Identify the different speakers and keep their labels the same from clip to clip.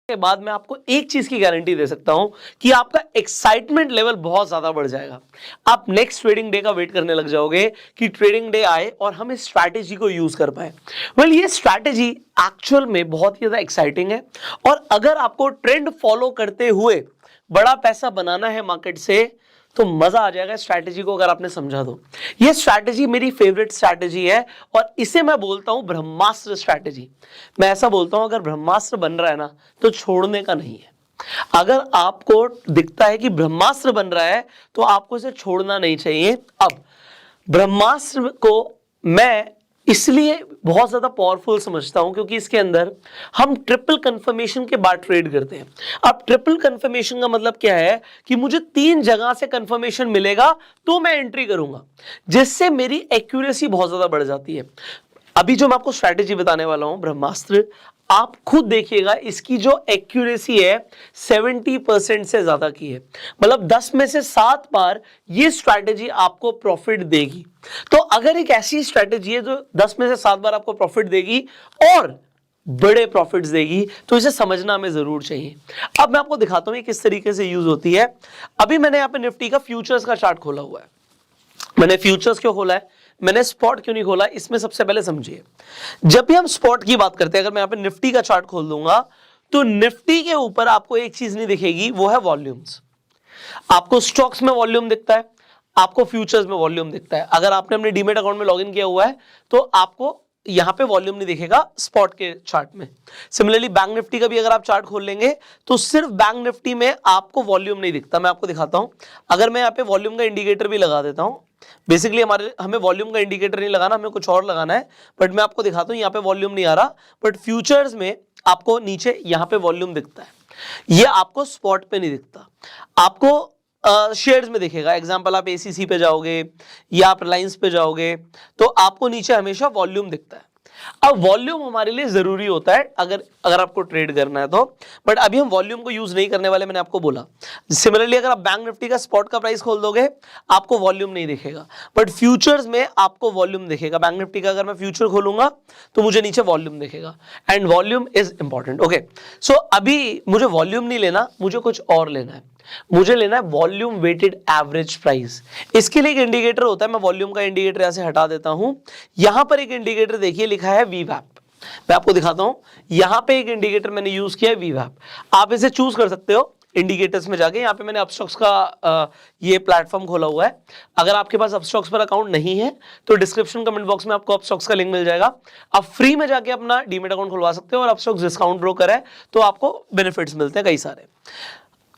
Speaker 1: के बाद मैं आपको एक चीज की गारंटी दे सकता हूं कि आपका एक्साइटमेंट लेवल बहुत ज्यादा बढ़ जाएगा। आप नेक्स्ट ट्रेडिंग डे का वेट करने लग जाओगे कि ट्रेडिंग डे आए और हम इस स्ट्रैटेजी को यूज कर पाए। ये स्ट्रैटेजी एक्चुअल में बहुत ही ज्यादा एक्साइटिंग है और अगर आपको ट्रेंड फॉलो करते हुए बड़ा पैसा बनाना है मार्केट से तो मजा आ जाएगा स्ट्रैटेजी को अगर आपने समझा दो। ये स्ट्रैटेजी मेरी फेवरेट स्ट्रैटेजी है और इसे मैं बोलता हूं ब्रह्मास्त्र स्ट्रैटेजी। मैं ऐसा बोलता हूं अगर ब्रह्मास्त्र बन रहा है ना तो छोड़ने का नहीं है। अगर आपको दिखता है कि ब्रह्मास्त्र बन रहा है तो आपको इसे छोड़ना नहीं चाहिए। अब ब्रह्मास्त्र को मैं इसलिए बहुत ज्यादा पावरफुल समझता हूं क्योंकि इसके अंदर हम ट्रिपल कंफर्मेशन के बाद ट्रेड करते हैं। अब ट्रिपल कंफर्मेशन का मतलब क्या है कि मुझे 3 जगह से कंफर्मेशन मिलेगा तो मैं एंट्री करूंगा, जिससे मेरी एक्यूरेसी बहुत ज्यादा बढ़ जाती है। अभी जो मैं आपको स्ट्रैटेजी बताने वाला हूं ब्रह्मास्त्र, आप खुद देखिएगा इसकी जो एक्यूरेसी है 70% से ज्यादा की है। मतलब 10 में से 7 बार ये स्ट्रैटेजी आपको प्रॉफिट देगी। तो अगर एक ऐसी स्ट्रैटेजी है जो 10 में से 7 बार आपको प्रॉफिट देगी और बड़े प्रॉफिट्स देगी तो इसे समझना हमें जरूर चाहिए। अब मैं आपको दिखाता हूं ये किस तरीके से यूज होती है। अभी मैंने यहां पे निफ्टी का फ्यूचर्स का चार्ट खोला हुआ है। मैंने फ्यूचर्स क्यों खोला है, मैंने स्पॉट क्यों नहीं खोला, इसमें सबसे पहले समझिए। जब भी हम स्पॉट की बात करते हैं, अगर मैं यहां पे निफ्टी का चार्ट खोल दूंगा तो निफ्टी के ऊपर आपको एक चीज नहीं दिखेगी, वो है वॉल्यूम्स। आपको स्टॉक्स में वॉल्यूम दिखता है, आपको फ्यूचर्स में वॉल्यूम दिखता है। अगर आपने अपने डीमेट अकाउंट में लॉगिन किया हुआ है तो आपको यहां पे वॉल्यूम नहीं दिखेगा स्पॉट के चार्ट में। सिमिलरली बैंक निफ्टी का भी अगर आप चार्ट खोल लेंगे तो सिर्फ बैंक निफ्टी में आपको वॉल्यूम नहीं दिखता। मैं आपको दिखाता हूं, अगर मैं यहां पे वॉल्यूम का इंडिकेटर भी लगा देता हूं। बेसिकली हमें वॉल्यूम का इंडिकेटर नहीं लगाना, हमें कुछ और लगाना है, बट मैं आपको दिखाता हूं यहां पे वॉल्यूम नहीं आ रहा, बट फ्यूचर्स में आपको नीचे यहां पे वॉल्यूम दिखता है। ये आपको स्पॉट पे नहीं दिखता, आपको शेयर्स में दिखेगा। एग्जांपल आप एसीसी पे जाओगे या आप रिलायंस पे जाओगे तो आपको नीचे हमेशा वॉल्यूम दिखता है। अब वॉल्यूम हमारे लिए जरूरी होता है अगर आपको ट्रेड करना है तो, बट अभी हम वॉल्यूम को यूज नहीं करने वाले, मैंने आपको बोला। सिमिलरली अगर आप बैंक निफ्टी का स्पॉट का प्राइस खोल दोगे आपको वॉल्यूम नहीं दिखेगा, बट फ्यूचर्स में आपको वॉल्यूम दिखेगा। बैंक निफ्टी का अगर मैं फ्यूचर खोलूंगा तो मुझे नीचे वॉल्यूम दिखेगा and volume is important. Okay, so अभी मुझे वॉल्यूम नहीं लेना, मुझे कुछ और लेना है। मुझे लेना है वॉल्यूम वेटेड एवरेज प्राइस। इसके लिए एक इंडिकेटर होता है, मैं वॉल्यूम का इंडिकेटर यहां से हटा देता हूं। यहां पर एक इंडिकेटर देखिए लिखा है वीवैप, मैं आपको दिखाता हूं। यहां पे एक इंडिकेटर मैंने यूज किया है वीवैप। आप इसे चूज कर सकते हो इंडिकेटर्स में जाके। यहां पे मैंने अपस्टॉक्स का ये प्लेटफॉर्म खोला हुआ है। अगर आपके पास अपस्टॉक्स पर अकाउंट नहीं है तो डिस्क्रिप्शन कमेंट बॉक्स में आपको अपस्टॉक्स का लिंक मिल जाएगा। आप फ्री में जाके अपना डीमेट अकाउंट खुलवा सकते हो और अपस्टॉक्स डिस्काउंट ब्रोकर है तो आपको बेनिफिट्स मिलते हैं कई सारे।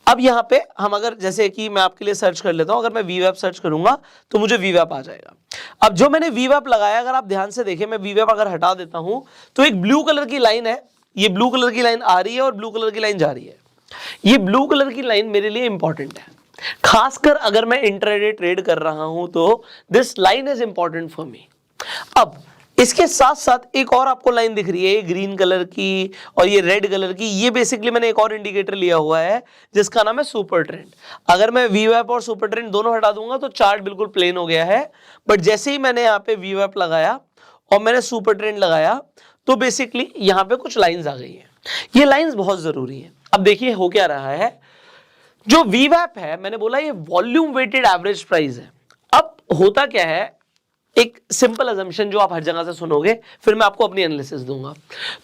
Speaker 1: अब यहां पे हम अगर जैसे कि मैं आपके लिए सर्च कर लेता हूं, अगर मैं वीवैप सर्च करूंगा तो मुझे वीवैप आ जाएगा। अब जो मैंने वीवैप लगाया, अगर आप ध्यान से देखें, मैं वीवैप अगर हटा देता हूं तो एक ब्लू कलर की लाइन है, ये ब्लू कलर की लाइन आ रही है और ब्लू कलर की लाइन जा रही है। ये ब्लू कलर की लाइन मेरे लिए इंपॉर्टेंट है, खासकर अगर मैं इंट्राडे ट्रेड कर रहा हूं तो this line is important for me. अब इसके साथ साथ एक और आपको लाइन दिख रही है, ये ग्रीन कलर की और ये रेड कलर की। ये बेसिकली मैंने एक और इंडिकेटर लिया हुआ है जिसका नाम है सुपर ट्रेंड। अगर मैं वीवैप और सुपर ट्रेंड दोनों हटा दूंगा तो चार्ट बिल्कुल प्लेन हो गया है, बट जैसे ही मैंने यहाँ पे वीवैप लगाया और मैंने सुपर ट्रेंड लगाया तो बेसिकली यहाँ पे कुछ लाइन्स आ गई है। ये लाइन्स बहुत जरूरी है। अब देखिए हो क्या रहा है, जो वीवैप है मैंने बोला ये वॉल्यूम वेटेड एवरेज प्राइस है। अब होता क्या है, एक सिंपल अजम्पशन जो आप हर जगह से सुनोगे, फिर मैं आपको अपनी एनालिसिस दूंगा।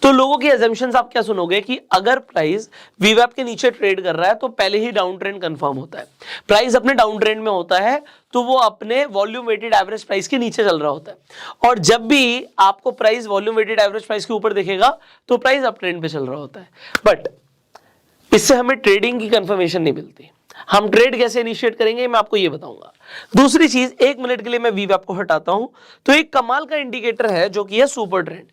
Speaker 1: तो लोगों की अजम्पशंस आप क्या सुनोगे कि अगर प्राइस वीवैप के नीचे ट्रेड कर रहा है तो पहले ही डाउन ट्रेंड कंफर्म होता है। प्राइस अपने डाउन ट्रेंड में होता है तो वो अपने वॉल्यूम वेटेड एवरेज प्राइस के नीचे चल रहा होता है, और जब भी आपको price volume weighted average price के ऊपर दिखेगा तो प्राइस अप ट्रेंड पे चल रहा होता है। बट इससे हमें ट्रेडिंग की कंफर्मेशन नहीं मिलती। हम ट्रेड कैसे इनिशिएट करेंगे मैं आपको ये बताऊंगा। दूसरी चीज, 1 मिनट के लिए मैं वीवैप को हटाता हूं तो एक कमाल का इंडिकेटर है जो कि है सुपर ट्रेंड।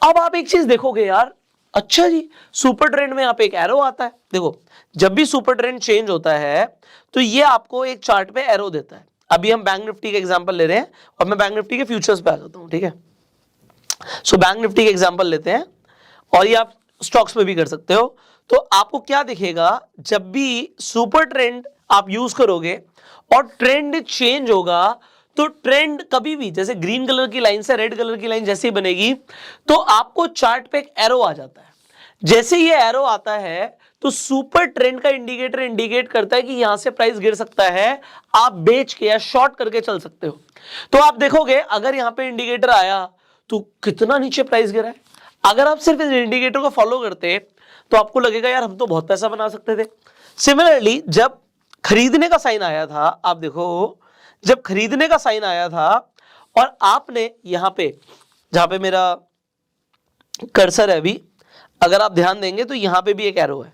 Speaker 1: अब आप एक चीज देखोगे यार, अच्छा जी सुपर ट्रेंड में यहाँ पे एक एरो आता है। देखो जब भी सुपर ट्रेंड चेंज होता है तो ये आपको एक चार्ट पे एरो देता है। अभी हम बैंक निफ्टी का एग्जांपल ले रहे हैं और मैं बैंक निफ्टी के फ्यूचर्स पे आ जाता हूं, ठीक है। सो बैंक निफ्टी का एग्जांपल लेते हैं और ये आप स्टॉक्स में भी कर सकते हो। तो आपको क्या दिखेगा, जब भी सुपर ट्रेंड आप यूज करोगे और ट्रेंड चेंज होगा तो ट्रेंड कभी भी जैसे ग्रीन कलर की लाइन से रेड कलर की लाइन जैसे ही बनेगी तो आपको चार्ट पे एक एरो आ जाता है। जैसे ये एरो आता है तो सुपर ट्रेंड का इंडिकेटर इंडिकेट करता है कि यहां से प्राइस गिर सकता है, आप बेच के या शॉर्ट करके चल सकते हो। तो आप देखोगे अगर यहां पे इंडिकेटर आया तो कितना नीचे प्राइस गिरा है। अगर आप सिर्फ इस इंडिकेटर को फॉलो करते तो आपको लगेगा यार हम तो बहुत पैसा बना सकते थे। सिमिलरली जब खरीदने का साइन आया था, आप देखो जब खरीदने का साइन आया था और आपने यहां पे, जहां पे मेरा कर्सर है अभी, अगर आप ध्यान देंगे तो यहां पे भी एक एरो है,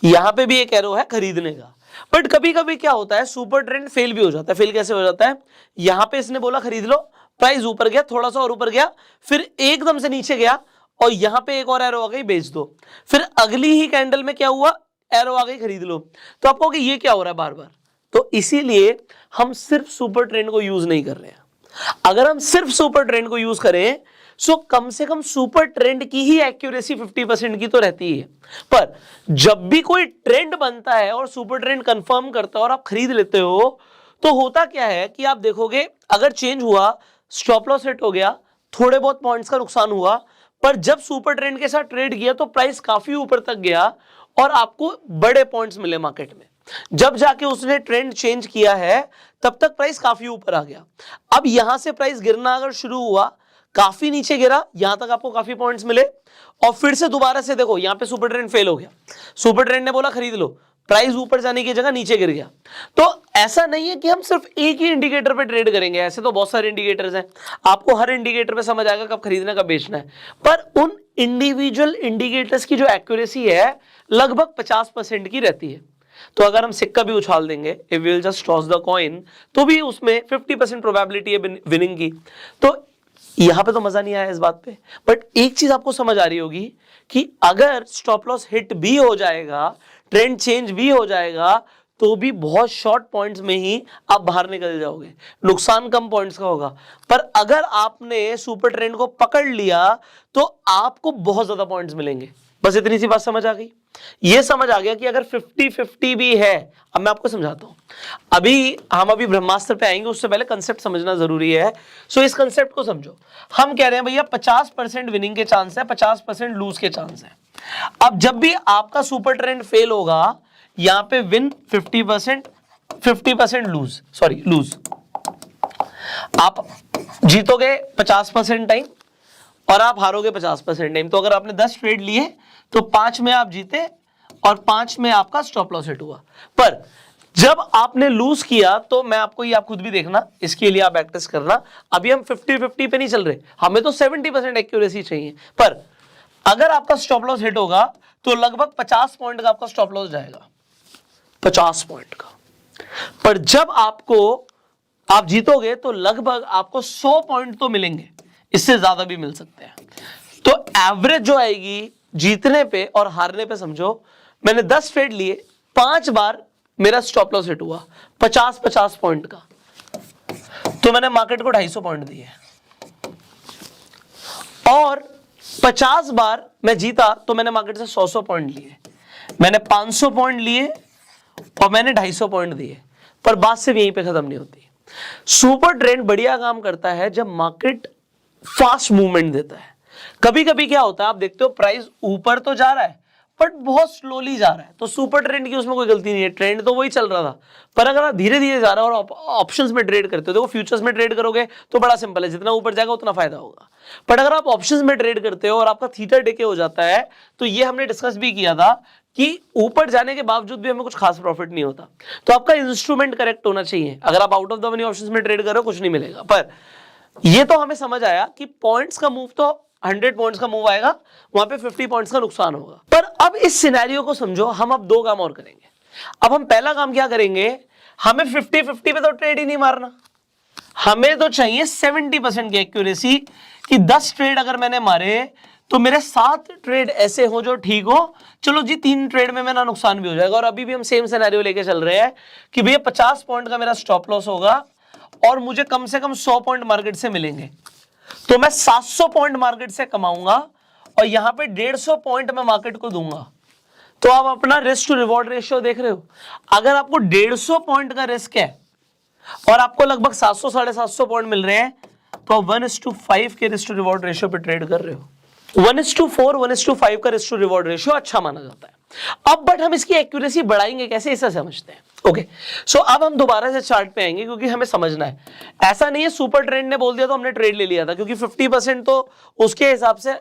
Speaker 1: यहां पे भी एक एरो है खरीदने का। बट कभी कभी क्या होता है सुपर ट्रेंड फेल भी हो जाता है। फेल कैसे हो जाता है, यहां पे इसने बोला खरीद लो, प्राइस ऊपर गया, थोड़ा सा और ऊपर गया, फिर एकदम से नीचे गया और यहां पे एक और एरो आ गई बेच दो, फिर अगली ही कैंडल में क्या हुआ, एरो आ गई खरीद लो। तो आप कहोगे ये क्या हो रहा है बार बार। तो इसीलिए हम सिर्फ सुपर ट्रेंड को यूज नहीं कर रहे हैं। अगर हम सिर्फ सुपर ट्रेंड को यूज करें सो कम से कम सुपर ट्रेंड की ही एक्यूरेसी 50% की तो रहती है। पर जब भी कोई ट्रेंड बनता है और सुपर ट्रेंड कंफर्म करता है और आप खरीद लेते हो तो होता क्या है कि आप देखोगे अगर चेंज हुआ, स्टॉप लॉस हिट हो गया, थोड़े बहुत पॉइंट्स का नुकसान हुआ, पर जब सुपर ट्रेंड के साथ ट्रेड किया तो प्राइस काफी ऊपर तक गया और आपको बड़े पॉइंट्स मिले मार्केट में। जब जाके उसने ट्रेंड चेंज किया है तब तक प्राइस काफी ऊपर आ गया। अब यहां से प्राइस गिरना अगर शुरू हुआ, काफी नीचे गिरा, यहां तक आपको काफी पॉइंट्स मिले और फिर से दोबारा से देखो यहां पे सुपर ट्रेंड फेल हो गया, सुपर ट्रेंड ने बोला खरीद लो, प्राइस ऊपर जाने की जगह नीचे गिर गया। तो ऐसा नहीं है कि हम सिर्फ एक ही इंडिकेटर पे ट्रेड करेंगे, ऐसे तो बहुत सारे इंडिकेटर्स हैं, आपको हर इंडिकेटर पे समझ आएगा कब खरीदना कब बेचना है। पर उन इंडिविजुअल इंडिकेटर्स की जो एक्यूरेसी है लगभग 50% की रहती है। तो अगर हम सिक्का भी उछाल देंगे, if we will just toss the coin, तो भी उसमें 50% प्रोबेबिलिटी है विनिंग की। तो यहां पे तो मजा नहीं आया इस बात पे, बट एक चीज आपको समझ आ रही होगी कि अगर स्टॉप लॉस हिट भी हो जाएगा, ट्रेंड चेंज भी हो जाएगा, तो भी बहुत शॉर्ट पॉइंट्स में ही आप बाहर निकल जाओगे, नुकसान कम पॉइंट्स का होगा। पर अगर आपने सुपर ट्रेंड को पकड़ लिया तो आपको बहुत ज्यादा पॉइंट्स मिलेंगे। बस इतनी सी बात समझ आ गई। ये समझ आ गया कि अगर 50-50 भी है, अब मैं आपको समझाता हूं, हम ब्रह्मास्त्र पे आएंगे, उससे पहले कंसेप्ट समझना जरूरी है। सो इस कंसेप्ट को समझो। हम कह रहे हैं भैया 50% विनिंग के चांस है, 50% लूज के चांस है। अब जब भी आपका सुपर ट्रेंड फेल होगा, यहां पे विन 50%, 50% लूज। आप जीतोगे 50% टाइम और आप हारोगे 50% टाइम। तो अगर आपने 10 ट्रेड लिए तो 5 में आप जीते और 5 में आपका स्टॉप लॉस हिट हुआ। पर जब आपने लूज किया तो मैं आपको, ये आप खुद भी देखना, इसके लिए आप प्रैक्टिस करना। अभी हम 50-50 पे नहीं चल रहे, हमें तो 70% एक्यूरेसी चाहिए। पर अगर आपका स्टॉप लॉस हिट होगा तो लगभग 50 पॉइंट का आपका स्टॉप लॉस जाएगा, 50 पॉइंट का। पर जब आप जीतोगे तो लगभग आपको 100 पॉइंट तो मिलेंगे, इससे ज्यादा भी मिल सकते हैं। तो एवरेज जो आएगी जीतने पे और हारने पे, समझो मैंने 10 ट्रेड लिए, 5 बार मेरा स्टॉप लॉस हिट हुआ 50-50 पॉइंट का, तो मैंने मार्केट को 250 पॉइंट दिए। और 50 बार मैं जीता तो मैंने मार्केट से 100 पॉइंट लिए। मैंने 500 पॉइंट लिए और मैंने 250 पॉइंट दिए। पर बात सिर्फ यहीं पे खत्म नहीं होती। सुपर ट्रेंड बढ़िया काम करता है जब मार्केट फास्ट मूवमेंट देता है। कभी कभी क्या होता है, आप देखते हो प्राइस ऊपर तो जा रहा है बट बहुत स्लोली जा रहा है, तो सुपर ट्रेंड की उसमें कोई गलती नहीं है, ट्रेंड तो वही चल रहा था। पर अगर आप धीरे धीरे जा रहे हो और ऑप्शंस में ट्रेड करते हो, देखो फ्यूचर्स में ट्रेड करोगे तो बड़ा सिंपल है, जितना ऊपर जाएगा उतना फायदा होगा। पर अगर आप ऑप्शंस में ट्रेड करते हो और आपका थीटा डिके हो जाता है, तो ये हमने डिस्कस भी किया था कि ऊपर जाने के बावजूद भी हमें कुछ खास प्रॉफिट नहीं होता। तो आपका इंस्ट्रूमेंट करेक्ट होना चाहिए। अगर आप out of the money options में ट्रेड कर रहे हो कुछ नहीं मिलेगा। पर ये तो हमें समझ आया कि पॉइंट्स का मूव तो 100 पॉइंट्स का मूव आएगा, वहां पे 50 पॉइंट्स का नुकसान होगा। पर अब इस सिनेरियो को समझो, हम अब 2 काम और करेंगे। अब हम पहला काम क्या करेंगे, हमें 50-50 पे तो ट्रेड ही नहीं मारना, हमें तो चाहिए 70% की एक्यूरेसी कि 10 ट्रेड अगर मैंने मारे तो मेरे 7 ट्रेड ऐसे हो जो ठीक हो। चलो जी 3 ट्रेड में मेरा नुकसान भी हो जाएगा। और अभी भी हम सेम सिनेरियो लेके चल रहे हैं कि भैया 50 पॉइंट का मेरा स्टॉप लॉस होगा और मुझे कम से कम 100 पॉइंट मार्केट से मिलेंगे, तो मैं 700 पॉइंट मार्केट से कमाऊंगा और यहां पे 150 पॉइंट मैं मार्केट को दूंगा। तो आप अपना रिस्क टू रिवॉर्ड रेशियो देख रहे हो। अगर आपको 150 पॉइंट का रिस्क है और आपको लगभग 700-750 पॉइंट मिल रहे हैं, तो आप 1:5 के रिस्क टू रिवॉर्ड रेशियो पे ट्रेड कर रहे हो। 1:4, 1:5 का रिस्क टू रिवॉर्ड रेशियो अच्छा माना जाता है। अब बट हम इसकी एक्यूरेसी बढ़ाएंगे कैसे, इसे समझते हैं। ओके, सो अब हम दोबारा से चार्ट पे आएंगे क्योंकि हमें समझना है। ऐसा नहीं है सुपर ट्रेंड ने बोल दिया तो हमने ट्रेड ले लिया था, क्योंकि 50% तो उसके हिसाब से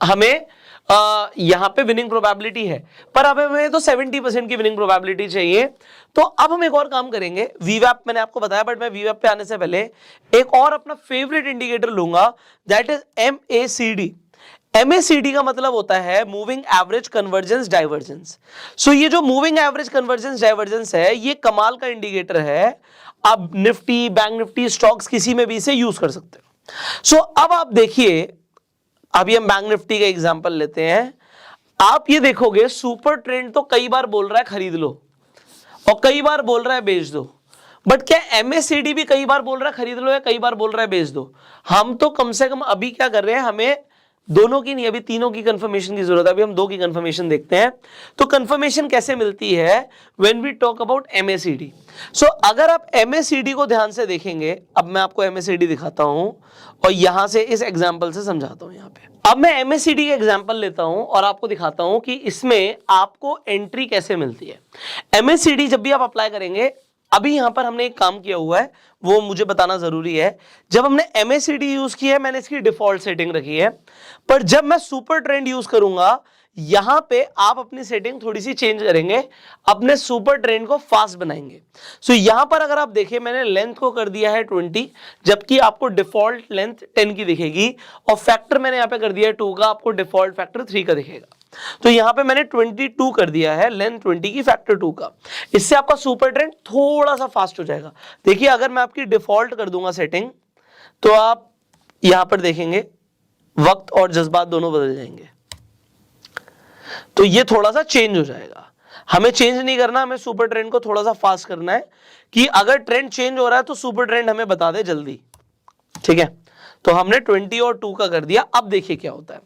Speaker 1: हमें यहां पे विनिंग प्रोबेबिलिटी है, पर अब हमें तो 70% की विनिंग प्रोबेबिलिटी चाहिए। तो अब हम एक और काम करेंगे, वीवैप मैंने आपको बताया, बट मैं वीवैप पे आने से पहले एक और अपना फेवरेट इंडिकेटर लूंगा, दैट इज MACD। MACD का मतलब होता है मूविंग एवरेज कन्वर्जेंस डाइवर्जेंस। सो ये जो मूविंग एवरेज कन्वर्जेंस डाइवर्जेंस है, ये कमाल का इंडिकेटर है। आप निफ्टी, बैंक निफ्टी, स्टॉक्स किसी में भी इसे यूज कर सकते हो। सो अब आप देखिए, अभी हम बैंक निफ्टी का एग्जांपल लेते हैं। आप ये देखोगे सुपर ट्रेंड तो कई बार बोल रहा है खरीद लो और कई बार बोल रहा है बेच दो, बट क्या MACD भी कई बार बोल रहा है खरीद लो या कई बार बोल रहा है बेच दो? हम तो कम से कम अभी क्या कर रहे हैं, हमें दोनों की नहीं, अभी तीनों की कंफर्मेशन की जरूरत है। अभी हम दो की कंफर्मेशन देखते हैं। तो कंफर्मेशन कैसे मिलती है when we talk about MACD। So अगर आप MACD को ध्यान से देखेंगे, अब मैं आपको MACD दिखाता हूं और यहां से इस एग्जांपल से समझाता हूं। यहां पे अब मैं MACD का एग्जांपल लेता हूं और आपको दिखाता हूं कि इसमें आपको एंट्री कैसे मिलती है। MACD जब भी आप अप्लाई करेंगे, अभी यहां पर हमने एक काम किया हुआ है वो मुझे बताना जरूरी है। जब हमने MACD यूज किया है, मैंने इसकी डिफॉल्ट सेटिंग रखी है, पर जब मैं सुपर ट्रेंड यूज करूंगा, यहां पे आप अपनी सेटिंग थोड़ी सी चेंज करेंगे, अपने सुपर ट्रेंड को फास्ट बनाएंगे। सो यहां पर अगर आप देखें, मैंने लेंथ को कर दिया है 20, जबकि आपको डिफॉल्ट लेंथ 10 की दिखेगी, और फैक्टर मैंने यहां पे कर दिया है 2 का, आपको डिफॉल्ट फैक्टर 3 का दिखेगा। तो यहां पे मैंने 22 कर दिया है, लेंथ 20 की, फैक्टर 2 का। इससे आपका सुपर ट्रेंड थोड़ा सा फास्ट हो जाएगा। देखिए अगर मैं आपकी डिफॉल्ट कर दूंगा सेटिंग, तो आप यहां पर देखेंगे वक्त और जज्बात दोनों बदल जाएंगे। तो ये थोड़ा सा चेंज हो जाएगा। हमें चेंज नहीं करना, हमें सुपर ट्रेंड को थोड़ा सा फास्ट करना है कि अगर ट्रेंड चेंज हो रहा है तो सुपर ट्रेंड हमें बता दे जल्दी। ठीक है, तो हमने 20 और 2 का कर दिया। अब देखिए क्या होता है।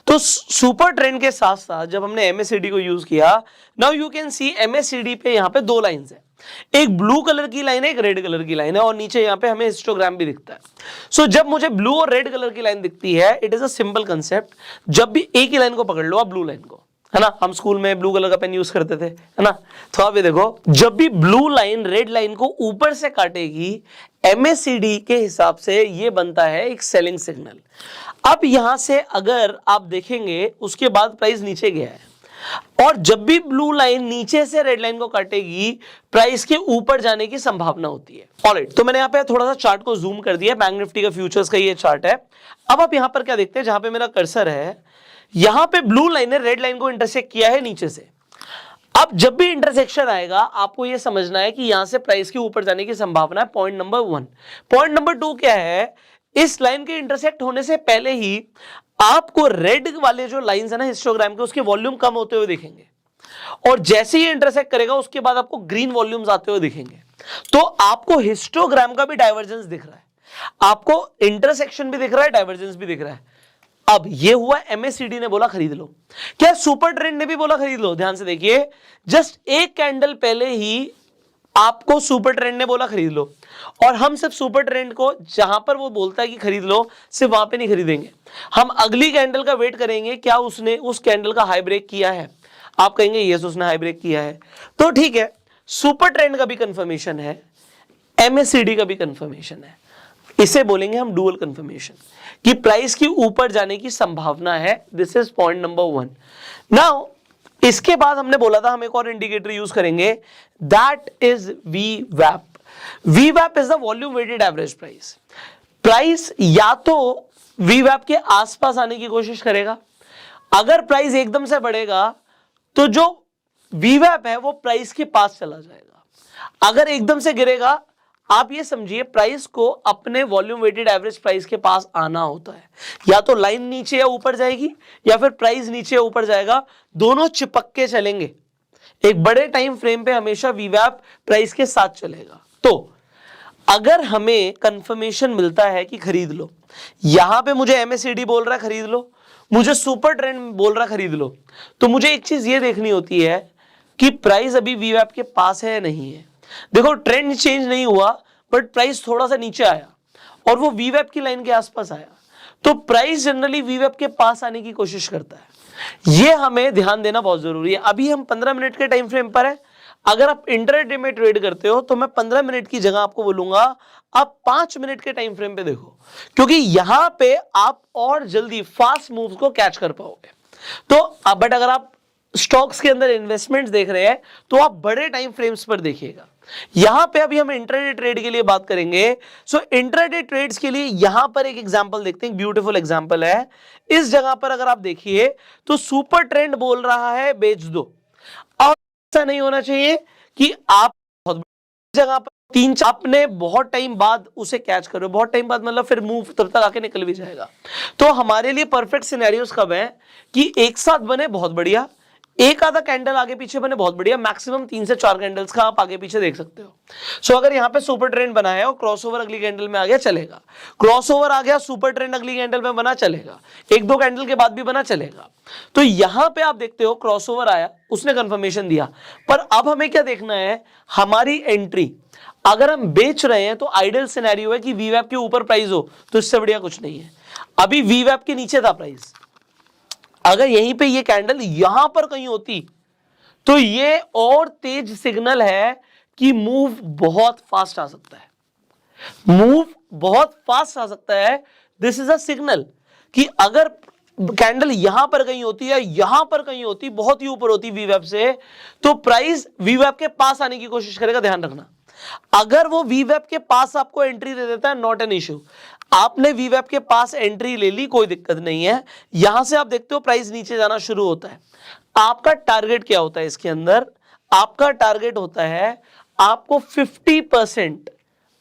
Speaker 1: तो सुपर ट्रेंड के साथ साथ जब हमने MACD को यूज किया, now you can see MACD पे यहां पे दो लाइंस है, एक ब्लू कलर की लाइन है, एक रेड कलर की लाइन है, और नीचे यहां पे हमें हिस्टोग्राम भी दिखता है। सो जब मुझे ब्लू और रेड कलर की लाइन दिखती है, it is a simple concept. जब भी एक ही लाइन को पकड़ लो आप, ब्लू लाइन को, है ना, हम स्कूल में ब्लू कलर का पेन यूज करते थे, है ना। तो आप ये देखो, जब भी ब्लू लाइन रेड लाइन को ऊपर से काटेगी, MACD के हिसाब से ये बनता है एक सेलिंग सिग्नल। अब यहां से अगर आप देखेंगे, उसके बाद प्राइस नीचे गया है, और जब भी ब्लू लाइन नीचे से रेड लाइन को काटेगी, प्राइस के ऊपर जाने की संभावना होती है। ऑलराइट, तो मैंने यहां पे थोड़ा सा चार्ट को जूम कर दिया, बैंक निफ्टी का फ्यूचर्स का ये चार्ट है। अब आप यहां पर क्या देखते हैं, जहां पे मेरा कर्सर है, यहां पे ब्लू लाइन ने रेड लाइन को इंटरसेक्ट किया है नीचे से। अब जब भी इंटरसेक्शन आएगा, आपको यह समझना है कि यहां से प्राइस के ऊपर जाने की संभावना है, पॉइंट नंबर 1। पॉइंट नंबर 2 क्या है, इस लाइन के इंटरसेक्ट होने से पहले ही आपको रेड वाले जो लाइंस है ना हिस्टोग्राम के, उसके वॉल्यूम कम होते हुए दिखेंगे, और जैसे ही इंटरसेक्ट करेगा उसके बाद आपको ग्रीन वॉल्यूम्स आते हुए दिखेंगे। तो आपको हिस्टोग्राम का भी डाइवर्जेंस दिख रहा है, आपको इंटरसेक्शन भी दिख रहा है, डाइवर्जेंस भी दिख रहा है। अब ये हुआ MACD ने बोला खरीद लो, क्या सुपर ट्रेंड ने भी बोला खरीद लो? ध्यान से देखिए, जस्ट एक कैंडल पहले ही आपको सुपर ट्रेंड ने बोला खरीद लो, और हम सिर्फ सुपर ट्रेंड को जहां पर वो बोलता है कि खरीद लो, सिर्फ वहां पे नहीं खरीदेंगे, हम अगली कैंडल का वेट करेंगे, क्या उसने उस कैंडल का हाई ब्रेक किया है। आप कहेंगे यस उसने हाई ब्रेक किया है, तो ठीक है, सुपर ट्रेंड का भी कंफर्मेशन है, MACD का भी कंफर्मेशन है। इसे बोलेंगे हम डुअल कंफर्मेशन, कि प्राइस की ऊपर जाने की संभावना है। This is point number 1। Now इसके बाद हमने बोला था हम एक और इंडिकेटर यूज करेंगे, that is VWAP। VWAP is the volume weighted average price. Price या तो VWAP के आसपास आने की कोशिश करेगा, अगर प्राइस एकदम से बढ़ेगा तो जो VWAP है वो प्राइस के पास चला जाएगा, अगर एकदम से गिरेगा, आप ये समझिए प्राइस को अपने वॉल्यूम वेटेड एवरेज प्राइस के पास आना होता है, या तो लाइन नीचे या ऊपर जाएगी, या फिर प्राइस नीचे या ऊपर जाएगा, दोनों चिपक के चलेंगे। एक बड़े टाइम फ्रेम पे हमेशा VWAP प्राइस के साथ चलेगा। तो अगर हमें कंफर्मेशन मिलता है कि खरीद लो, यहां पे मुझे MACD बोल रहा है खरीद लो, मुझे सुपर ट्रेंड बोल रहा है खरीद लो, तो मुझे एक चीज ये देखनी होती है कि प्राइस अभी VWAP के पास है या नहीं है। देखो ट्रेंड चेंज नहीं हुआ, बट प्राइस थोड़ा सा नीचे आया और वो VWAP की लाइन के आसपास आया, तो प्राइस जनरली वीवेप के पास आने की कोशिश करता है। ये हमें ध्यान देना बहुत जरूरी है। अभी हम 15 मिनट के टाइम फ्रेम पर है। अगर आप इंट्राडे में ट्रेड करते हो तो मैं 15 मिनट की जगह आपको बोलूंगा आप 5 मिनट के टाइम फ्रेम पे देखो, क्योंकि यहां पे आप और जल्दी फास्ट मूव्स को कैच कर पाओगे। तो बट अगर आप स्टॉक्स के अंदर इन्वेस्टमेंट्स देख रहे हैं तो आप बड़े टाइम फ्रेम्स पर देखिएगा। यहां पे अभी हम इंट्राडे ट्रेड के लिए बात करेंगे। सो इंट्राडे ट्रेड्स के लिए यहां पर एक एग्जांपल देखते हैं, ब्यूटीफुल एग्जांपल है। इस जगह पर अगर आप देखिए तो सुपर ट्रेंड बोल रहा है बेच दो, और ऐसा नहीं होना चाहिए कि आप बहुत जगह पर तीन आपने बहुत टाइम बाद उसे कैच करो, बहुत टाइम बाद मतलब फिर मूव तब तक आके निकल भी जाएगा। तो हमारे लिए परफेक्ट सिनेरियोस कब है कि एक साथ बने बहुत बढ़िया, एक आधा कैंडल आगे पीछे बने बहुत बढ़िया, मैक्सिमम 3 से 4 कैंडल्स का आप आगे पीछे देख सकते हो। सो अगर यहां पे सुपर ट्रेंड बना है और क्रॉसओवर अगली कैंडल में आ गया चलेगा, क्रॉसओवर आ गया सुपर ट्रेंड अगली कैंडल में बना चलेगा, एक दो कैंडल के बाद भी बना चलेगा। तो यहां पे आप देखते हो क्रॉसओवर आया, उसने कंफर्मेशन दिया, पर अब हमें क्या देखना है, हमारी एंट्री अगर हम बेच रहे हैं तो आइडियल सिनेरियो है कि वीवैप के ऊपर प्राइस हो, तो इससे बढ़िया कुछ नहीं है। अभी वीवैप के नीचे था प्राइस, अगर यहीं पे ये कैंडल यहां पर कहीं होती तो ये और तेज सिग्नल है कि मूव बहुत फास्ट आ सकता है, मूव बहुत फास्ट आ सकता है। दिस इज अ सिग्नल कि अगर कैंडल यहां पर कहीं होती है, यहां पर कहीं होती, बहुत ही ऊपर होती वीवैप से, तो प्राइस वीवैप के पास आने की कोशिश करेगा। ध्यान रखना, अगर वो वीवैप के पास आपको एंट्री दे देता है, नॉट एन इश्यू। आपने वीवैप के पास एंट्री ले ली, कोई दिक्कत नहीं है। यहां से आप देखते हो प्राइस नीचे जाना शुरू होता है। आपका टारगेट क्या होता है इसके अंदर, आपका टारगेट होता है आपको 50%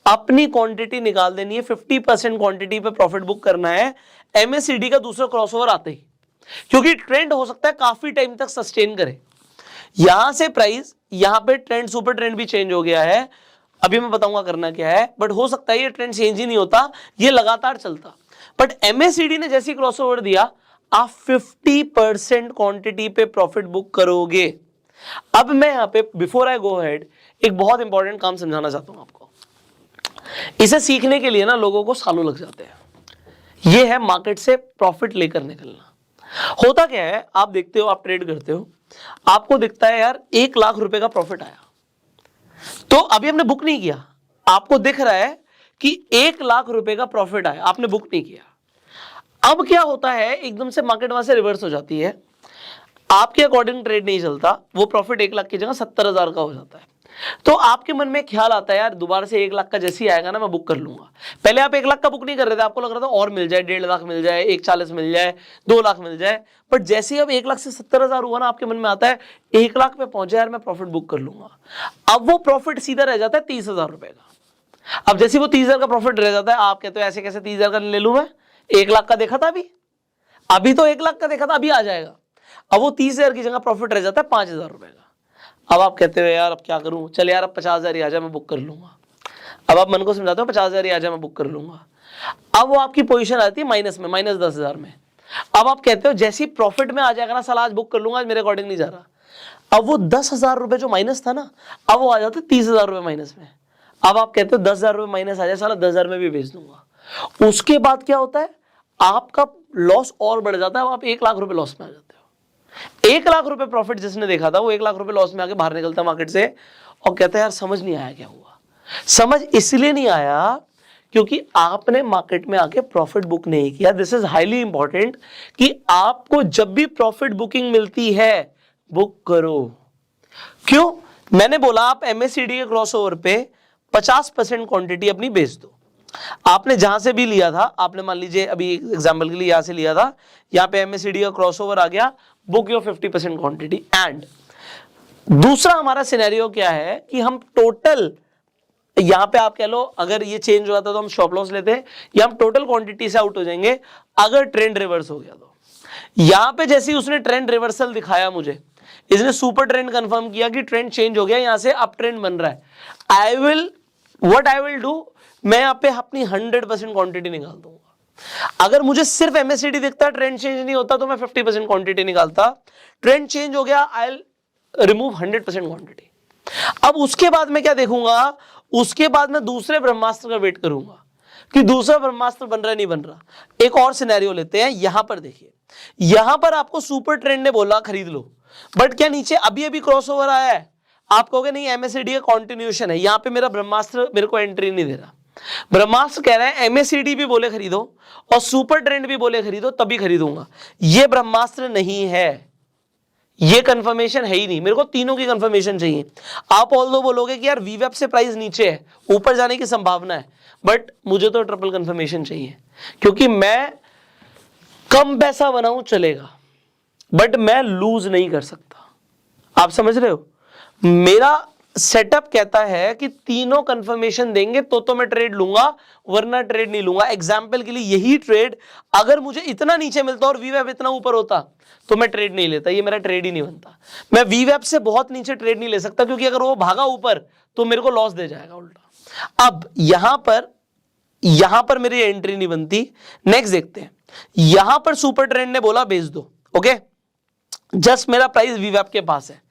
Speaker 1: अपनी क्वांटिटी निकाल देनी है, 50% क्वांटिटी पे प्रॉफिट बुक करना है एमएससीडी का दूसरा क्रॉसओवर आते ही, क्योंकि ट्रेंड हो सकता है काफी टाइम तक सस्टेन करे। यहां से प्राइस, यहां पे ट्रेंड सुपर ट्रेंड भी चेंज हो गया है, अभी मैं बताऊंगा करना क्या है, बट हो सकता है ये ट्रेंड चेंज ही नहीं होता, ये लगातार चलता। बट एमएससीडी ने जैसी क्रॉसओवर दिया, आप 50% क्वांटिटी पे प्रॉफिट बुक करोगे। अब मैं यहां पे बिफोर आई गो हेड एक बहुत इंपॉर्टेंट काम समझाना चाहता हूं आपको। इसे सीखने के लिए ना लोगों को सालों लग जाते हैं। यह है मार्केट से प्रॉफिट लेकर निकलना। होता क्या है, आप देखते हो, आप ट्रेड करते हो, आपको दिखता है यार 1 लाख रुपए का प्रॉफिट आया, तो अभी हमने बुक नहीं किया, आपको दिख रहा है कि 1 लाख रुपए का प्रॉफिट आया, आपने बुक नहीं किया। अब क्या होता है, एकदम से मार्केट वहां से रिवर्स हो जाती है, आपके अकॉर्डिंग ट्रेड नहीं चलता, वो प्रॉफिट 1 लाख की जगह 70,000 का हो जाता है। तो आपके मन में ख्याल आता है यार दोबारा से 1 लाख का जैसे ही आएगा ना मैं बुक कर लूंगा। पहले आप 1 लाख का बुक नहीं कर रहे थे, आपको लग रहा था और मिल जाए, 1.5 लाख मिल जाए, 1,40 मिल जाए, 2 लाख मिल जाए, बट जैसे ही अब 1 लाख से 70,000 हुआ ना, आपके मन में आता है 1 लाख पे पहुंचा यार मैं प्रॉफिट बुक कर लूंगा। अब वो प्रॉफिट सीधा रह जाता है 30,000 रुपए का। अब जैसे वो 30,000 का प्रॉफिट रह जाता है, आप कहते हो ऐसे कैसे 30,000 का ले लूं मैं, 1 लाख का देखा था अभी तो 1 लाख का देखा था, अभी आ जाएगा। अब वो 30,000 की जगह प्रॉफिट रह जाता है 5,000 रुपए का। अब आप कहते हो यार अब क्या करूं, चल यार अब 50,000 ही आ जाए मैं बुक कर लूंगा। अब आप मन को समझाते हो 50,000 ही आ जाए मैं बुक कर लूंगा। अब वो आपकी पोजीशन आती है माइनस में, माइनस 10,000 में। अब आप कहते हो जैसे ही प्रॉफिट में आ जाएगा ना, साला आज बुक कर लूंगा, आज मेरे अकॉर्डिंग नहीं जा रहा। अब वो 10,000 रुपए जो माइनस था ना, अब वो आ जाते 30,000 रुपए माइनस में। अब आप कहते हो 10,000 रुपए माइनस आ जाए, साला 10,000 में भी बेच दूंगा। उसके बाद क्या होता है, आपका लॉस और बढ़ जाता है, अब आप 1 लाख रुपए लॉस में आ जाते हो। 1 लाख रुपए प्रॉफिट जिसने देखा था वो 1 लाख रुपए लॉस में आके बाहर निकलता मार्केट से और कहता है यार समझ नहीं आया क्या हुआ। समझ इसलिए नहीं आया क्योंकि आपने मार्केट में आके प्रॉफिट बुक नहीं किया। दिस इज हाईली इंपॉर्टेंट कि आपको जब भी प्रॉफिट बुकिंग मिलती है बुक करो। क्यों? मैंने बोला आप एमएससीडी के क्रॉसओवर पे 50% क्वांटिटी अपनी बेच दो। आपने जहां से भी लिया था, आपने मान लीजिए अभी एग्जांपल के लिए यहां से लिया था, यहां पे एमएससीडी का क्रॉसओवर आ गया, बुक योर 50% क्वांटिटी। एंड दूसरा हमारा सिनेरियो क्या है कि हम टोटल, यहां पे आप कह लो अगर ये चेंज हुआ था तो हम स्टॉप लॉस लेते हैं, या हम टोटल क्वांटिटी से आउट हो जाएंगे अगर ट्रेंड रिवर्स हो गया तो। यहां पे जैसे ही उसने ट्रेंड रिवर्सल दिखाया मुझे, इसने सुपर ट्रेंड कंफर्म किया कि ट्रेंड चेंज हो गया, यहां से अप ट्रेंड बन रहा है, आई विल डू, मैं यहाँ पे अपनी 100% क्वांटिटी निकाल दूंगा। अगर मुझे सिर्फ एमएससीडी दिखता है, ट्रेंड चेंज नहीं होता, तो मैं 50% क्वांटिटी निकालता। ट्रेंड चेंज हो गया, आई विल रिमूव 100% क्वांटिटी। अब उसके बाद मैं क्या देखूंगा, उसके बाद मैं दूसरे ब्रह्मास्त्र का वेट करूंगा कि दूसरा ब्रह्मास्त्र बन रहा है नहीं बन रहा। एक और सिनेरियो लेते हैं, यहां पर देखिए, यहां पर आपको सुपर ट्रेंड ने बोला खरीद लो, बट क्या नीचे अभी अभी क्रॉसओवर आया है? आप कहोगे नहीं एमएससीडी का कॉन्टिन्यूएशन है, यहां पे मेरा ब्रह्मास्त्र मेरे को एंट्री नहीं दे रहा। ब्रह्मास्त्र कह रहा है एमएससीडी भी बोले खरीदो और सुपर ट्रेंड भी बोले खरीदो तभी खरीदूंगा। ये ब्रह्मास्त्र नहीं है, ये कंफर्मेशन है ही नहीं, मेरे को तीनों की कंफर्मेशन चाहिए। आप ऑल दो बोलोगे कि यार वीवेब से प्राइस नीचे है, ऊपर जाने की संभावना है, बट मुझे तो ट्रिपल कंफर्मेशन चाहिए, क्योंकि मैं कम पैसा बनाऊं चलेगा बट मैं लूज नहीं कर सकता। आप समझ रहे हो? मेरा सेटअप कहता है कि तीनों कंफर्मेशन देंगे तो मैं ट्रेड लूंगा, वरना ट्रेड नहीं लूंगा। एग्जाम्पल के लिए यही ट्रेड अगर मुझे इतना नीचे मिलता और वीवेब इतना ऊपर होता तो मैं ट्रेड नहीं लेता, ये मेरा ट्रेड ही नहीं बनता। मैं वीवेब से बहुत नीचे ट्रेड नहीं ले सकता, क्योंकि अगर वो भागा ऊपर तो मेरे को लॉस दे जाएगा उल्टा। अब यहां पर मेरी एंट्री नहीं बनती। नेक्स्ट देखते हैं, यहां पर सुपर ट्रेंड ने बोला बेच दो, ओके, जस्ट मेरा प्राइस वीवेब के पास है।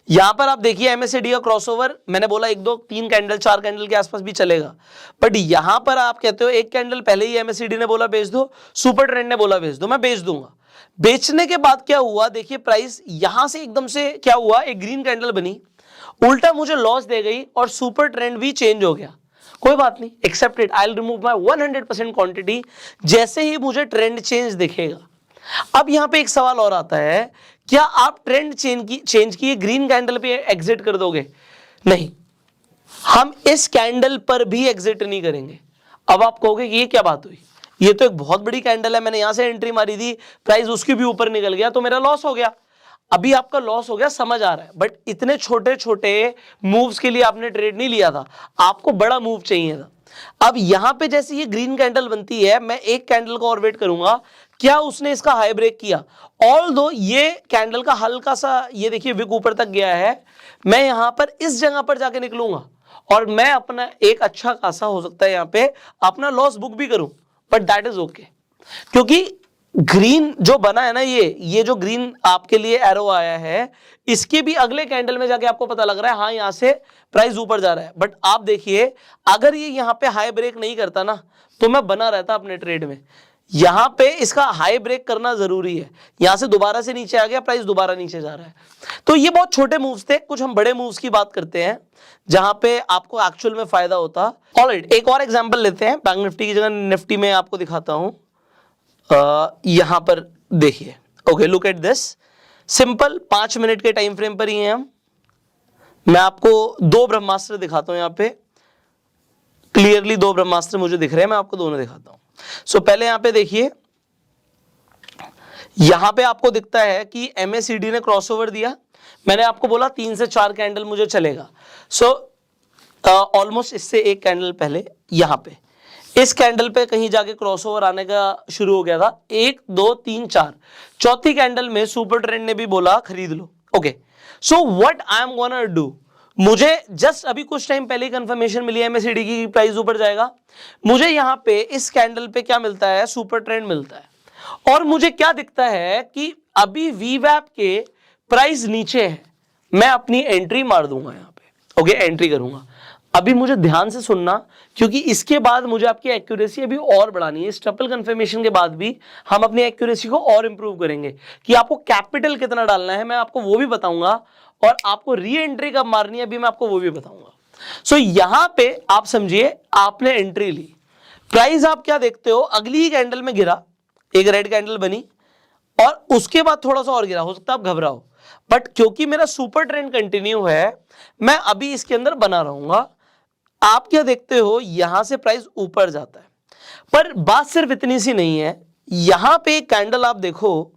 Speaker 1: यहां पर आप देखिए एमएससीडी का क्रॉसओवर, मैंने बोला 1 2 3 कैंडल 4 कैंडल के आसपास भी चलेगा, बट यहां पर आप कहते हो 1 कैंडल पहले ही एमएससीडी ने बोला बेच दो, सुपर ट्रेंड ने बोला बेच दो, मैं बेच दूंगा। बेचने के बाद क्या हुआ, देखिए प्राइस यहां से एकदम से क्या हुआ, एक ग्रीन कैंडल बनी, उल्टा मुझे लॉस दे गई और सुपर ट्रेंड भी चेंज हो गया। कोई बात नहीं, accepted, I will remove my 100% quantity जैसे ही मुझे ट्रेंड चेंज दिखेगा। अब यहां पे एक सवाल और आता है, क्या आप ट्रेंड चेंज की ग्रीन कैंडल पे एग्जिट कर दोगे? नहीं, हम इस कैंडल पर भी एग्जिट नहीं करेंगे। अब आप कहोगे कि ये क्या बात हुई, ये तो एक बहुत बड़ी कैंडल है, मैंने यहां से एंट्री मारी थी, प्राइस उसकी भी ऊपर निकल गया तो मेरा लॉस हो गया। अभी आपका लॉस हो गया, समझ आ रहा है, बट इतने छोटे छोटे मूव्स के लिए आपने ट्रेड नहीं लिया था, आपको बड़ा मूव चाहिए था। अब यहां पे जैसे ये ग्रीन कैंडल बनती है, मैं एक कैंडल को और वेट करूंगा, क्या उसने इसका हाई ब्रेक किया? ऑल दो ये कैंडल का हल्का सा, ये देखिए विक ऊपर तक गया है, मैं यहां पर इस जगह पर जाके निकलूंगा और मैं अपना एक अच्छा खासा हो सकता है यहां पे अपना लॉस बुक भी करूं, बट दैट इज ओके, क्योंकि ग्रीन जो बना है ना, ये जो ग्रीन आपके लिए एरो आया है, इसके भी अगले कैंडल में जाके आपको पता लग रहा है हाँ यहां से प्राइस ऊपर जा रहा है। बट आप देखिए अगर ये यहां पे हाई ब्रेक नहीं करता ना तो मैं बना रहता अपने ट्रेड में। यहां पे इसका हाई ब्रेक करना जरूरी है, यहां से दोबारा से नीचे आ गया, प्राइस दोबारा नीचे जा रहा है। तो ये बहुत छोटे मूव्स थे, कुछ हम बड़े मूव्स की बात करते हैं जहां पे आपको एक्चुअल में फायदा होता। ऑलराइट, एक और एग्जांपल लेते हैं, बैंक निफ्टी की जगह निफ्टी में आपको दिखाता हूं। यहां पर देखिए, okay, look at this, simple 5 minute के टाइम फ्रेम पर ही हैं हम। मैं आपको 2 ब्रह्मास्त्र दिखाता हूं, यहां पे क्लियरली 2 ब्रह्मास्त्र मुझे दिख रहे हैं, मैं आपको दोनों दिखाता हूं। सो पहले यहां पे देखिए, यहां पे आपको दिखता है कि एमएससीडी ने क्रॉसओवर दिया, मैंने आपको बोला 3 से 4 कैंडल मुझे चलेगा। सो ऑलमोस्ट इससे एक कैंडल पहले यहां पे इस कैंडल पे कहीं जाके क्रॉसओवर आने का शुरू हो गया था, 1 2 3 4, चौथी कैंडल में सुपर ट्रेंड ने भी बोला खरीद लो। Okay, so what I am gonna do, मुझे जस्ट अभी कुछ टाइम पहले कंफर्मेशन मिली है एमएससीडी की प्राइस ऊपर जाएगा, मुझे यहां पे इस कैंडल पे क्या मिलता है, सुपर ट्रेंड मिलता है, और मुझे क्या दिखता है कि अभी वीवैप के प्राइस नीचे है, मैं अपनी एंट्री मार दूंगा यहां पे। ओके, एंट्री करूंगा। अभी मुझे ध्यान से सुनना, क्योंकि इसके बाद मुझे आपकी एक्यूरेसी अभी और बढ़ानी है। इस ट्रिपल कंफर्मेशन के बाद भी हम अपनी एक्यूरेसी को और इंप्रूव करेंगे कि आपको कैपिटल कितना डालना है, मैं आपको वो भी बताऊंगा, और आपको री एंट्री कब मारनी है अभी मैं आपको वो भी बताऊंगा। सो यहां पे आप समझिए, आपने एंट्री ली, प्राइस आप क्या देखते हो, अगली कैंडल में गिरा, एक रेड कैंडल बनी और उसके बाद थोड़ा सा और गिरा, हो सकता है आप घबराओ, बट क्योंकि मेरा सुपर ट्रेंड कंटिन्यू है, मैं अभी इसके अंदर बना रहूंगा। आप क्या देखते हो, यहां से प्राइस ऊपर जाता है, पर बात सिर्फ इतनी सी नहीं है। यहां पे एक कैंडल आप देखो,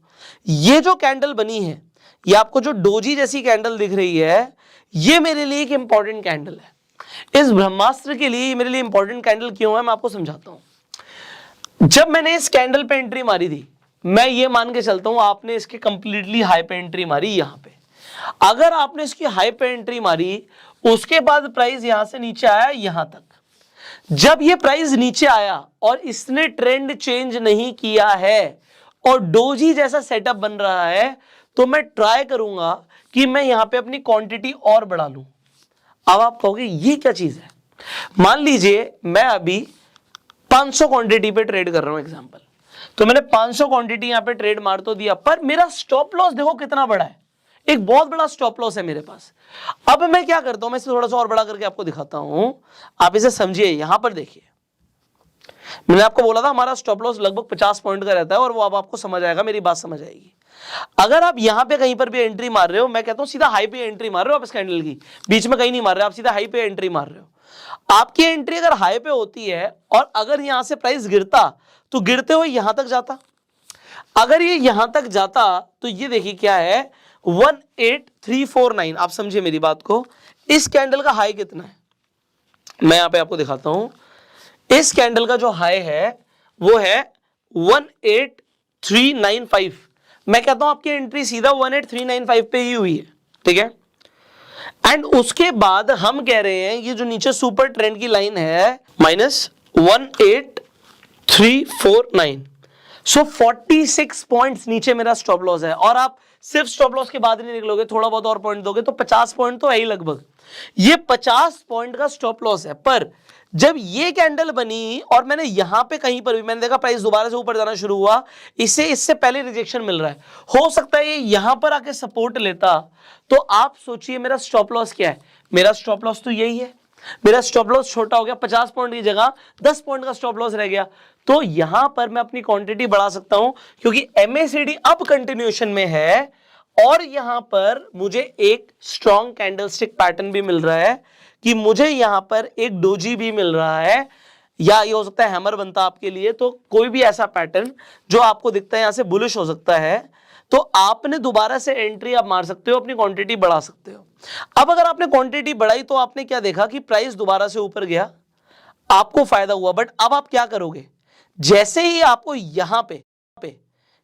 Speaker 1: ये जो कैंडल बनी है, ये आपको जो डोजी जैसी कैंडल दिख रही है, ये मेरे लिए एक इंपॉर्टेंट कैंडल है। इस ब्रह्मास्त्र के लिए मेरे लिए इंपॉर्टेंट कैंडल क्यों है, मैं आपको समझाता हूं। जब मैंने इस कैंडल पे एंट्री मारी थी, मैं ये मान के चलता हूं आपने इसके कंप्लीटली हाई पे एंट्री मारी। यहां पे अगर आपने इसकी हाई पे एंट्री मारी, उसके बाद प्राइस यहां से नीचे आया यहां तक, जब ये प्राइस नीचे आया और इसने ट्रेंड चेंज नहीं किया है और डोजी जैसा सेटअप बन रहा है, तो मैं ट्राई करूंगा कि मैं यहां पे अपनी क्वांटिटी और बढ़ा लूं। अब आप कहोगे ये क्या चीज है, मान लीजिए मैं अभी 500 क्वांटिटी पे ट्रेड कर रहा हूं एग्जांपल, तो मैंने 500 क्वांटिटी यहां पे ट्रेड मार तो दिया, पर मेरा स्टॉप लॉस देखो कितना बड़ा है, एक बहुत बड़ा स्टॉप लॉस है मेरे पास। अब मैं क्या करता हूं, मैं इसे थोड़ा सा और बड़ा करके आपको दिखाता हूं, आप इसे समझिए। यहां पर देखिए, मैंने आपको बोला था हमारा स्टॉप लॉस लगभग 50 पॉइंट का रहता है, और वो अब आपको समझ आएगा, मेरी बात समझ आएगी। अगर आप यहां पे कहीं पर भी एंट्री मार रहे हो, मैं कहता हूं सीधा हाई पे एंट्री मार रहे हो आप, इस कैंडल की बीच में कहीं नहीं मार रहे, आप सीधा हाई पे एंट्री मार रहे हो। आपकी एंट्री अगर हाई पे होती है और अगर यहां से प्राइस गिरता तो गिरते हुए यहां तक जाता, अगर ये यहां तक जाता तो ये देखिए क्या है 18349। आप समझिए मेरी बात को, इस कैंडल का हाई कितना है मैं यहां पे आपको दिखाता हूं। इस कैंडल का जो हाई है वो है 18395। मैं कहता हूं आपकी एंट्री सीधा 18395 पे ही हुई है, ठीक है। एंड उसके बाद हम कह रहे हैं ये जो नीचे सुपर ट्रेंड की लाइन है -18349, सो 46 पॉइंट्स नीचे मेरा स्टॉप लॉस है। और आप सिर्फ स्टॉप लॉस के बाद नहीं निकलोगे, थोड़ा बहुत और पॉइंट दोगे तो 50 पॉइंट तो है ही लगभग। ये 50 पॉइंट का स्टॉप लॉस है, पर जब ये कैंडल बनी और मैंने यहां पे कहीं पर भी मैंने देखा प्राइस दोबारा से ऊपर जाना शुरू हुआ, इससे पहले रिजेक्शन मिल रहा है, हो सकता है ये यहां पर आके सपोर्ट लेता, तो आप सोचिए मेरा स्टॉप लॉस क्या है। मेरा स्टॉप लॉस तो यही है, मेरा स्टॉप लॉस छोटा हो गया, 50 पॉइंट की जगह 10 पॉइंट का स्टॉप लॉस रह गया। तो यहां पर मैं अपनी क्वांटिटी बढ़ा सकता हूं, क्योंकि MACD अब कंटिन्यूएशन में है और यहां पर मुझे एक स्ट्रॉन्ग कैंडलस्टिक पैटर्न भी मिल रहा है, कि मुझे यहां पर एक डोजी भी मिल रहा है, या ये हो सकता है हैमर बनता आपके लिए, तो कोई भी ऐसा पैटर्न जो आपको दिखता है यहां से बुलिश हो सकता है, तो आपने दोबारा से एंट्री आप मार सकते हो, अपनी क्वांटिटी बढ़ा सकते हो। अब अगर आपने क्वांटिटी बढ़ाई तो आपने क्या देखा कि प्राइस दोबारा से ऊपर गया, आपको फायदा हुआ। बट अब आप क्या करोगे, जैसे ही आपको यहां पे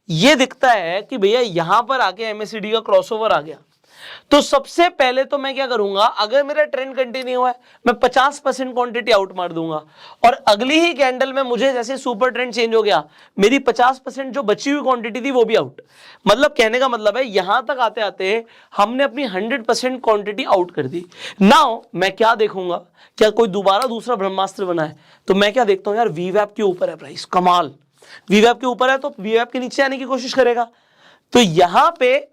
Speaker 1: ये दिखता है कि भैया यहां पर आके MACD का क्रॉसओवर आ गया, तो सबसे पहले तो मैं क्या करूंगा, अगर मेरा ट्रेंड कंटिन्यू है मैं 50% क्वांटिटी आउट मार दूंगा, और अगली ही कैंडल में मुझे जैसे सुपर ट्रेंड चेंज हो गया, मेरी 50% जो बची हुई क्वांटिटी थी वो भी आउट। मतलब कहने का मतलब है यहां तक आते आते हमने अपनी 100% क्वांटिटी आउट कर दी। नाउ मैं क्या देखूंगा, क्या कोई दोबारा दूसरा ब्रह्मास्त्र बना है, तो मैं क्या देखता हूं यार VWAP के ऊपर है प्राइस, कमाल, VWAP के ऊपर है तो VWAP के नीचे आने की कोशिश करेगा, तो यहां पे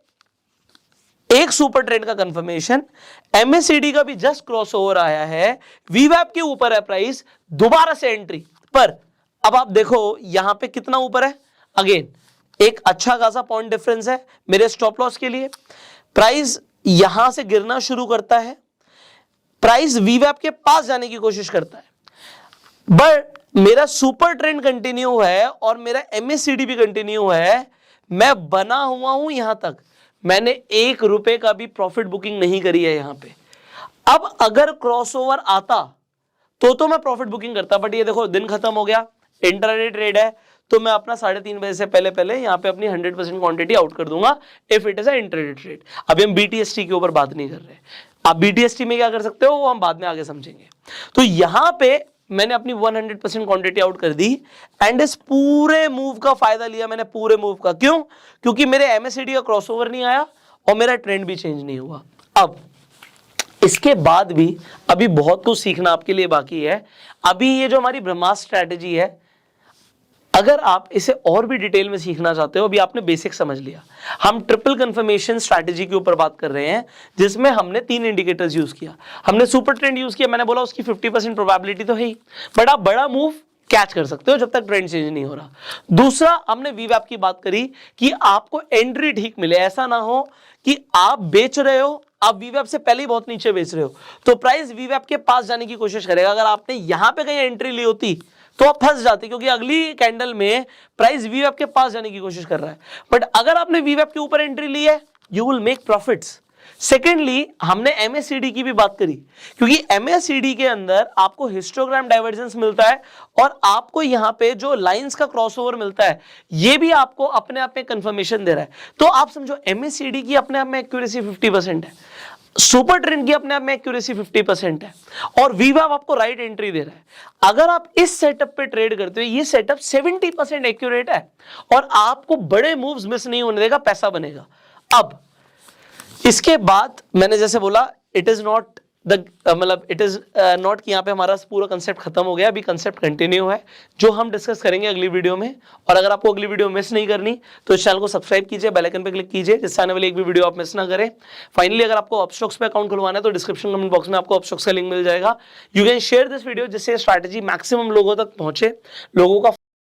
Speaker 1: एक सुपर ट्रेंड का कंफर्मेशन, MACD का भी जस्ट क्रॉसओवर आया है, VWAP के ऊपर है प्राइस, दोबारा से एंट्री। पर अब आप देखो यहां पे कितना ऊपर है, अगेन एक अच्छा खासा पॉइंट डिफरेंस है मेरे स्टॉप लॉस के लिए। प्राइस यहां से गिरना शुरू करता है, प्राइस VWAP के पास जाने की कोशिश करता है, बट मेरा सुपर ट्रेंड कंटिन्यू है और मेरा MACD भी कंटिन्यू है, मैं बना हुआ हूं यहां तक, मैंने 1 रुपए का भी प्रॉफिट बुकिंग नहीं करी है यहां पे। अब अगर क्रॉसओवर आता तो मैं प्रॉफिट बुकिंग करता, बट ये देखो दिन खत्म हो गया, इंट्राडे ट्रेड है, तो मैं अपना 3:30 बजे से पहले यहां पे अपनी 100% क्वांटिटी आउट कर दूंगा if it is a intraday trade. अभी हम BTST के ऊपर बात नहीं कर रहे, आप BTST में क्या कर सकते हो वो हम बाद में आगे समझेंगे। तो यहां पे मैंने अपनी 100% क्वांटिटी आउट कर दी एंड इस पूरे मूव का फायदा लिया मैंने, पूरे मूव का। क्यों? क्योंकि मेरे MACD का क्रॉसओवर नहीं आया और मेरा ट्रेंड भी चेंज नहीं हुआ। अब इसके बाद भी अभी बहुत कुछ सीखना आपके लिए बाकी है। अभी ये जो हमारी ब्रह्मास्त्र स्ट्रैटेजी है, अगर आप इसे और भी डिटेल में सीखना चाहते हो, अभी आपने बेसिक समझ लिया, हम ट्रिपल कंफर्मेशन स्ट्रैटेजी के ऊपर बात कर रहे हैं, जिसमें हमने 3 इंडिकेटर्स यूज किया। हमने सुपर ट्रेंड यूज किया, मैंने बोला उसकी 50% प्रोबेबिलिटी तो है ही, बट आप बड़ा मूव कैच कर सकते हो जब तक ट्रेंड चेंज नहीं हो रहा। दूसरा, हमने VWAP की बात करी कि आपको एंट्री ठीक मिले, ऐसा ना हो कि आप बेच रहे हो, आप VWAP से पहले ही बहुत नीचे बेच रहे हो, तो प्राइस VWAP के पास जाने की कोशिश करेगा। अगर आपने यहां पे कहीं एंट्री ली होती तो आप फंस जाते, क्योंकि अगली कैंडल में प्राइस VWAP के पास जाने की कोशिश कर रहा है। बट अगर आपने VWAP के ऊपर एंट्री ली है, you will make profits. Secondly, हमने MACD की भी बात करी, क्योंकि MACD के अंदर आपको हिस्टोग्राम डाइवर्जेंस मिलता है और आपको यहां पे जो लाइंस का क्रॉसओवर मिलता है, ये भी आपको अपने आप में कंफर्मेशन दे रहा है। तो आप समझो MACD की अपने आप में एक्यूरेसी 50% है, सुपर ट्रेंड की अपने आप में एक्यूरेसी 50% है, और VWAP आपको राइट एंट्री दे रहा है। अगर आप इस सेटअप पे ट्रेड करते हो, ये सेटअप 70% एक्यूरेट है और आपको बड़े मूव्स मिस नहीं होने देगा, पैसा बनेगा। अब इसके बाद मैंने जैसे बोला, इट इज नॉट मतलब इट इज नॉट कि यहाँ पे हमारा पूरा कंसेप्ट खत्म हो गया, अभी कंसेप्ट कंटिन्यू है जो हम डिस्कस करेंगे अगली वीडियो में। और अगर आपको अगली वीडियो मिस नहीं करनी तो इस चैनल को सब्सक्राइब कीजिए, बेल आइकन पे क्लिक कीजिए, जिससे आने वाली एक भी वीडियो आप मिस ना करें। फाइनली अगर आपको अपस्टॉक्स पे अकाउंट खुलवाना है तो डिस्क्रिप्शन कमेंट बॉक्स में आपको अपस्टॉक्स का लिंक मिल जाएगा। You can share this video जिससे स्ट्रैटेजी मैक्सिमम लोगों तक पहुंचे, लोगों का